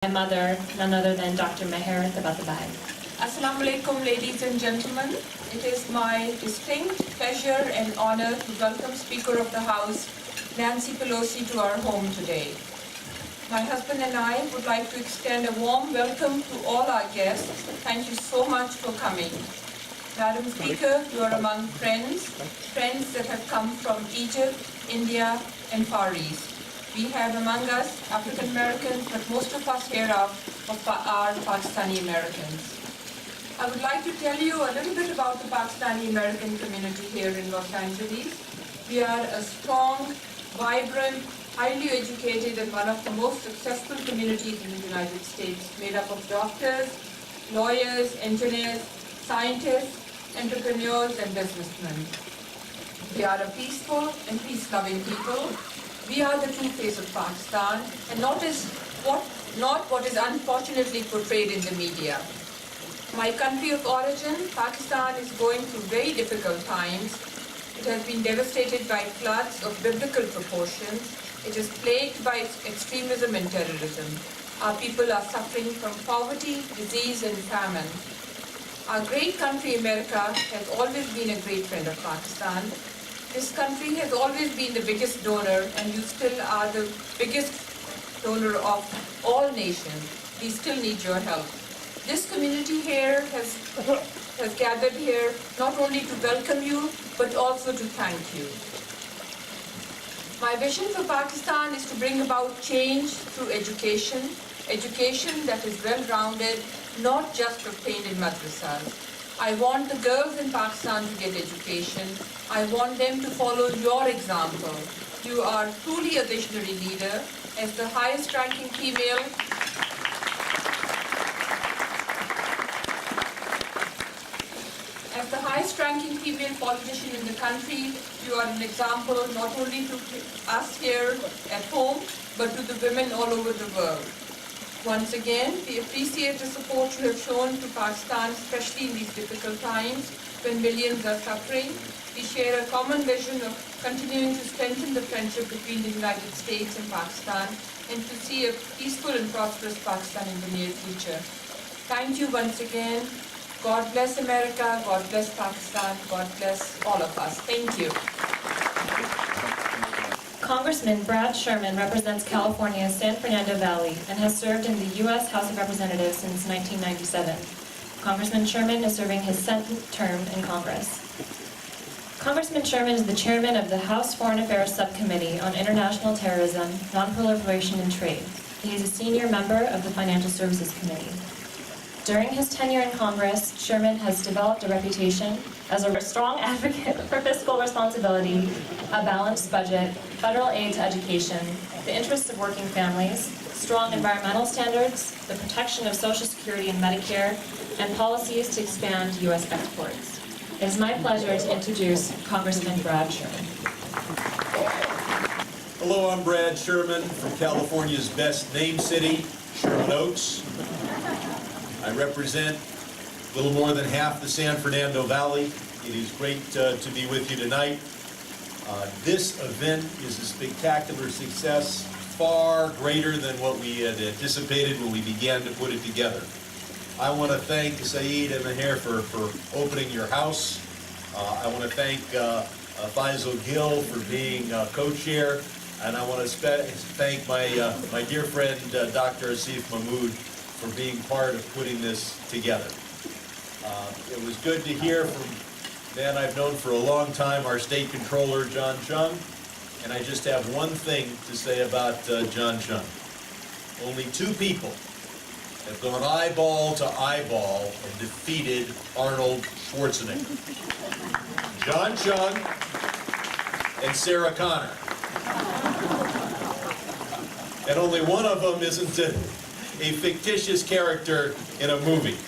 My mother, none other than Dr. Meher Tabatabai. Assalamu alaikum, ladies and gentlemen. It is my distinct pleasure and honor to welcome Speaker of the House, Nancy Pelosi, to our home today. My husband and I would like to extend a warm welcome to all our guests. Thank you so much for coming. Madam Speaker, you are among friends that have come from Egypt, India, and Far East. We have among us African Americans, but most of us here are Pakistani Americans. I would like to tell you a little bit about the Pakistani American community here in Los Angeles. We are a strong, vibrant, highly educated, and one of the most successful communities in the United States, made up of doctors, lawyers, engineers, scientists, entrepreneurs, and businessmen. We are a peaceful and peace-loving people. We are the true face of Pakistan, and not what is unfortunately portrayed in the media. My country of origin, Pakistan, is going through very difficult times. It has been devastated by floods of biblical proportions. It is plagued by extremism and terrorism. Our people are suffering from poverty, disease, and famine. Our great country, America, has always been a great friend of Pakistan. This country has always been the biggest donor, and you still are the biggest donor of all nations. We still need your help. This community here has gathered here not only to welcome you, but also to thank you. My vision for Pakistan is to bring about change through education, education that is well-rounded, not just obtained in madrasas. I want the girls in Pakistan to get education. I want them to follow your example. You are truly a visionary leader. As the highest-ranking female politician in the country, you are an example not only to us here at home, but to the women all over the world. Once again, we appreciate the support you have shown to Pakistan, especially in these difficult times when millions are suffering. We share a common vision of continuing to strengthen the friendship between the United States and Pakistan and to see a peaceful and prosperous Pakistan in the near future. Thank you once again. God bless America, God bless Pakistan, God bless all of us. Thank you. Congressman Brad Sherman represents California's San Fernando Valley and has served in the U.S. House of Representatives since 1997. Congressman Sherman is serving his second term in Congress. Congressman Sherman is the chairman of the House Foreign Affairs Subcommittee on International Terrorism, Nonproliferation, and Trade. He is a senior member of the Financial Services Committee. During his tenure in Congress, Sherman has developed a reputation as a strong advocate for fiscal responsibility, a balanced budget, federal aid to education, the interests of working families, strong environmental standards, the protection of Social Security and Medicare, and policies to expand U.S. exports. It is my pleasure to introduce Congressman Brad Sherman. Hello, I'm Brad Sherman from California's best named city, Sherman Oaks. I represent a little more than half the San Fernando Valley. It is great to be with you tonight. This event is a spectacular success, far greater than what we had anticipated when we began to put it together. I want to thank Saeed and Meher for opening your house. I want to thank Faisal Gill for being co-chair, and I want to thank my dear friend Dr. Asif Mahmood for being part of putting this together. It was good to hear from a man I've known for a long time, our state controller, John Chung, and I just have one thing to say about John Chung. Only two people have gone eyeball to eyeball and defeated Arnold Schwarzenegger. John Chung and Sarah Connor. And only one of them isn't a fictitious character in a movie.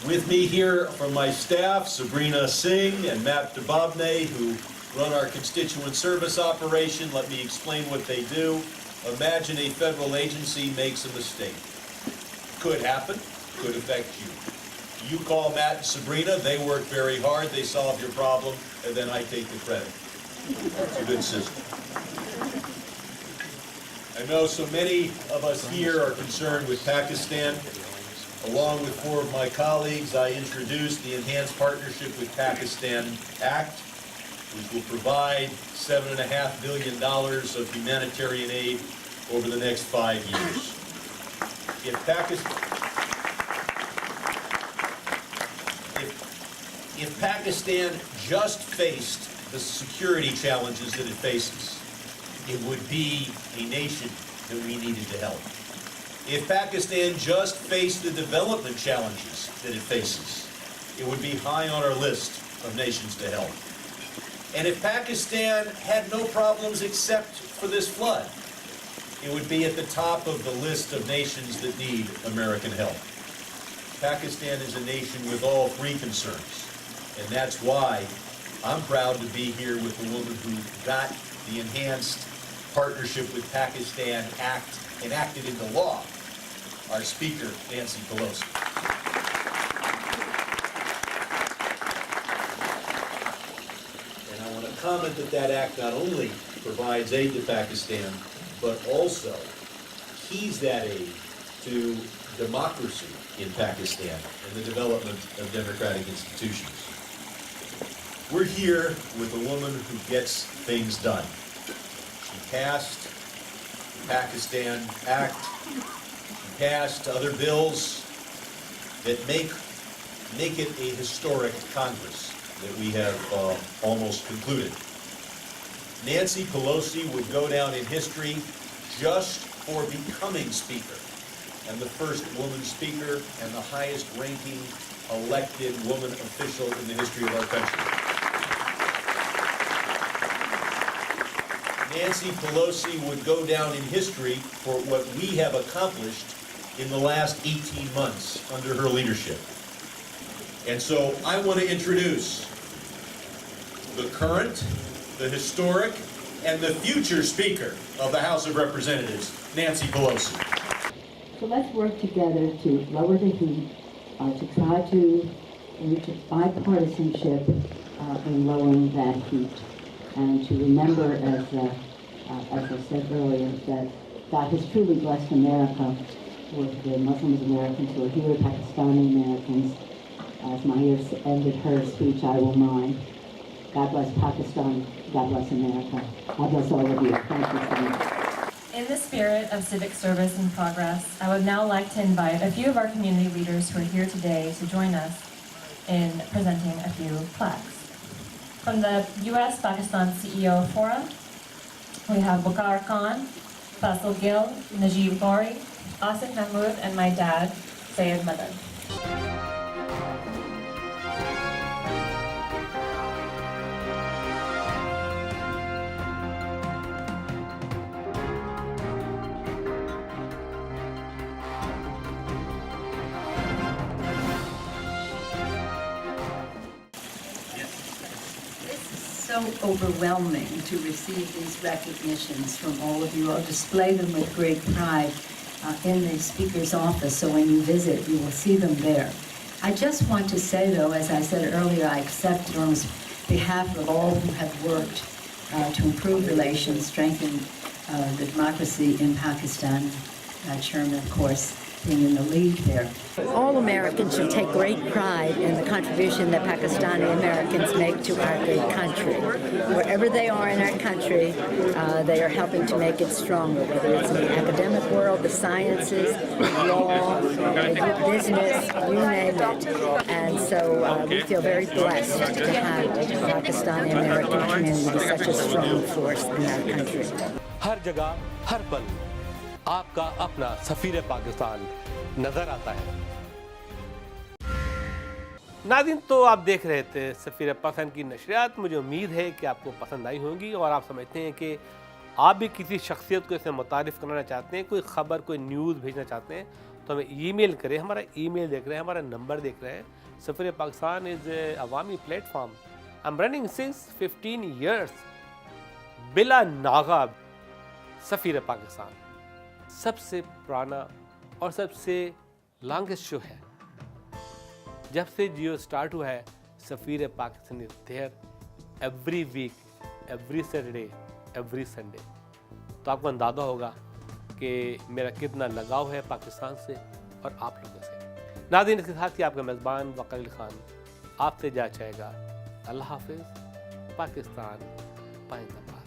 With me here from my staff, Sabrina Singh and Matt Dababne, who run our constituent service operation. Let me explain what they do. Imagine a federal agency makes a mistake. Could happen, could affect you. You call Matt and Sabrina, they work very hard, they solve your problem, and then I take the credit. It's a good system. I know so many of us here are concerned with Pakistan. Along with 4 of my colleagues, I introduced the Enhanced Partnership with Pakistan Act, which will provide $7.5 billion of humanitarian aid over the next 5 years. If Pakistan just faced the security challenges that it faces, it would be a nation that we needed to help. If Pakistan just faced the development challenges that it faces, it would be high on our list of nations to help. And if Pakistan had no problems except for this flood, it would be at the top of the list of nations that need American help. Pakistan is a nation with all 3 concerns, and that's why I'm proud to be here with the woman who got the Enhanced Partnership with Pakistan Act enacted into law, our Speaker, Nancy Pelosi. And I want to comment that that act not only provides aid to Pakistan, but also keys that aid to democracy in Pakistan and the development of democratic institutions. We're here with a woman who gets things done. She passed the Pakistan Act. She passed other bills that make it a historic Congress that we have almost concluded. Nancy Pelosi would go down in history just for becoming Speaker, and the first woman Speaker and the highest ranking elected woman official in the history of our country. Nancy Pelosi would go down in history for what we have accomplished in the last 18 months under her leadership. And so I want to introduce the current, the historic, and the future Speaker of the House of Representatives, Nancy Pelosi. So let's work together to lower the heat, to try to reach bipartisanship in lowering that heat, and to remember, as I said earlier, that God has truly blessed America with the Muslim Americans who are here, Pakistani Americans. As Mahir ended her speech, I will mine. God bless Pakistan. God bless America. God bless all of you. Thank you so much. In the spirit of civic service and progress, I would now like to invite a few of our community leaders who are here today to join us in presenting a few plaques. From the U.S.-Pakistan CEO Forum, we have Waqar Khan, Faisal Gill, Najib Ghauri, Asif Mehboob, and my dad, Syed Madad. So overwhelming to receive these recognitions from all of you. I'll display them with great pride in the Speaker's office, so when you visit, you will see them there. I just want to say, though, as I said earlier, I accept on behalf of all who have worked to improve relations, strengthen the democracy in Pakistan, Sherman, of course, being in the lead there. All Americans should take great pride in the contribution that Pakistani Americans make to our great country. Wherever they are in our country, they are helping to make it stronger, whether it's in the academic world, the sciences, law, business, you name it. And so we feel very blessed to have the Pakistani American community be such a strong force in our country. हर जगह हर पल आपका अपना सफीर पाकिस्तान नजर आता है। नाज़रीन, तो आप देख रहे थे सफीर पाकिस्तान की नशरियात। मुझे उम्मीद है कि आपको पसंद आई होंगी और आप समझते हैं कि आप भी किसी शख्सियत को इससे मुतारिफ़ कराना चाहते हैं, कोई ख़बर, कोई न्यूज़ भेजना चाहते हैं, तो हमें ईमेल करें। हमारा ईमेल देख रहे हैं, हमारा नंबर देख रहे हैं। सफीर पाकिस्तान इज़ ए अवामी platform. I am running since 15 years बिला नागा। सफीर पाकिस्तान सबसे पुराना और सबसे लॉन्गेस्ट शो है। जब से जियो स्टार्ट हुआ है, Safeer Pakistan is there every week, every Saturday, every Sunday. तो आपको अंदाज़ा होगा کہ میرا کتنا لگاؤ ہے پاکستان سے اور آپ لوگوں سے۔ ناظرین، اس کے ساتھ ہی آپ کا میزبان وقار خان آپ سے جا چاہے گا۔ اللہ حافظ۔ پاکستان پائندہ باد۔